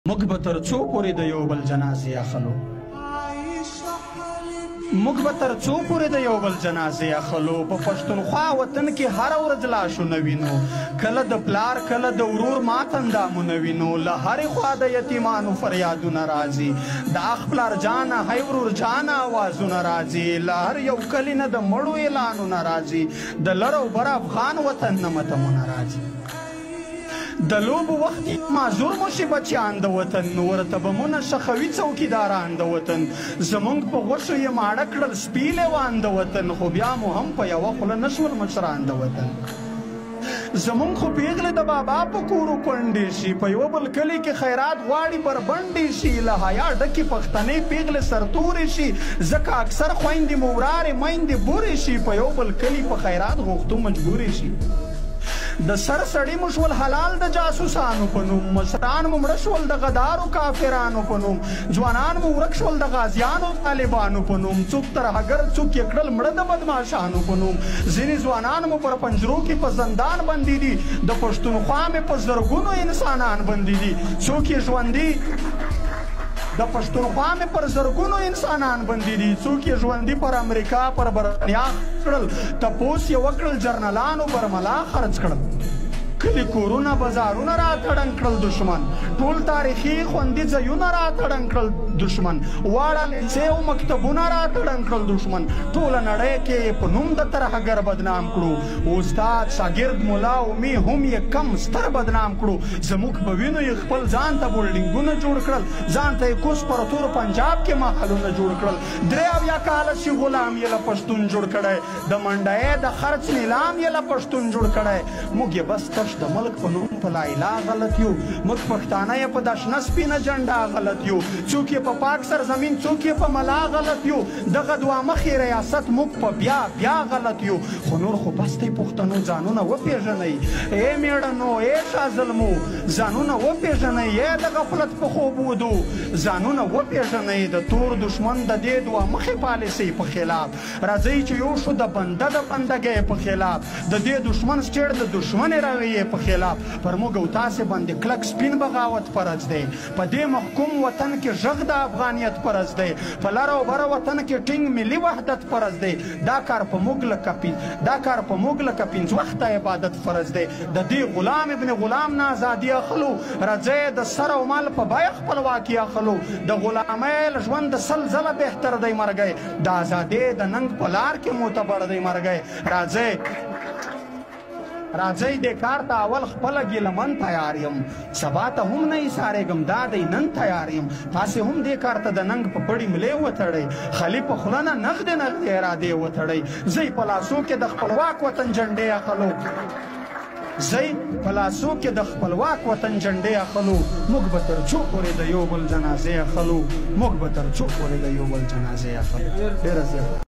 موږ به تر څو پورې د یو بل جنازې اخلو موږ به تر څو پورې د یو بل جنازې اخلو په پښتونخوا وطن کې هره ورځ لاشونه وینو کله د پلار کله د ورور ماتندامونه وینو له هرې خوا د یتیمانو فریادونه راځي د اخ پلار جانه هی ورور جانه آوازونه راځي له هر یو کلي نه د مړو اعلانونه راځي د لر او بر افغان وطن نه متمونه راځي د لوبو وخت معذور مو شي بچیان د وطن ورته بمونه شخوي څوکیداران د وطن زمونږ په غوښو یې ماړه کړل سپي لیوان د وطن خو بیا مو هم په یوه خوله نه شول مشران د وطن زمونږ خو پیغلې د بابا په کورو کونډې شي په یوه بل کلي کې خیرات غواړي بربنډې شي له حیا ډکې پښتنې پیغلې سرتورې شي ځکه اکثر خویندې مو ورارې میندې بورې شي په یو بل کلي په خیرات غوښتو مجبورې شي د سر سړی مو شول حلال د جاسوسانو په نوم مشران مو مړه شول د غدارو کافرانو په نوم ځوانان مو ورک شول د غازیانو طالبانو په نوم څوک ترهګر څوک یې کړل مړه د بدماشانو په نوم ځینې ځوانان مو پر پنجرو کې په زندان بندي دي د پښتونخوا مې په زرګونو انسانان بندي دي څوک یې ژوندي د پښتونخوا مې پر زرګونو انسانان بندي دي څوک یې ژوندي پر امریکا پر برطانیا کړل تپوس یې وکړل جرنلانو برملا خرڅ کړل کلي کورونه بازارونه راتړنګ کړل دشمن ټول تاریخي خوندي ځایونه راتړنګ کړل دشمن واړه لیسې او مکتبونه راتړنګ کړل دشمن ټوله نړۍ کې په نوم د ترهګر بدنام کړو استاد شاګرد ملا اومي هم یې کم ستر بدنام کړو زموږ په وینو یې خپل ځان ته بولډینګونه جوړ کړل ځان ته یې کوس پر تور پنجاب کې محلونه جوړ کړل 83 کاله چې غلام یې له پښتون جوړ کړی د منډۍ د خرڅ نیلام یې له پښتون جوړ کړی موږ یې بس د ملک په نوم په لا غلط یو موږ پښتانه یې په دشنه سپینه جنډا غلط یو څوک یې په پاک سرزمین څوک یې په ملا غلط یو دغه دوه مخې ریاست موږ په بیا غلط یو خو نور خو بس دی پښتنو ځانونه وپېژنئ ای میړنو ای شازلمو ځانونه وپېژنئ ای د غفلت په خوب ودو ځانونه وپېژنئ د تور دشمن د دې دوه مخې پالیسۍ په خلاف راځئ چې یو شو د بنده د بندګۍ په خلاف د دې دشمن سټیټ د دشمنې رویې په خلاف پر موږ او تاسې باندې کلک سپین بغاوت فرض دی په دې محکوم وطن کې غږ د افغانیت فرض دی په لر او بر وطن کې ټینګ ملي وحدت فرض دی دا کار په موږ لکه 5 وخته عبادت فرض دی د دې غلام ابن غلام نه ازادي اخلو راځئ د سر او مال په بیه خپلواکي اخلو د غلامۍ له ژوند د سل ځله بهتر دی مرګی د ازادۍ د ننګ په لار کې معتبر دی مرګی راځئ دې کار ته اول خپله ګیلمن تیار یم سبا ته هم نه ایسارېږم دا دی نن تیار یم تاسې هم دې کار ته د ننګ په پړي ملې وتړئ خالي په خوله نه نغدې ارادې وتړئ زی په لاسو کې د خپلواک وطن جنډې اخلو زی په لاسو کې د خپلواک وطن جنډې اخلو موږ به تر څو پورې د یو بل جنازې اخلو موږ به تر څو پورې د یو بل جنازې اخلو ډېره زیاته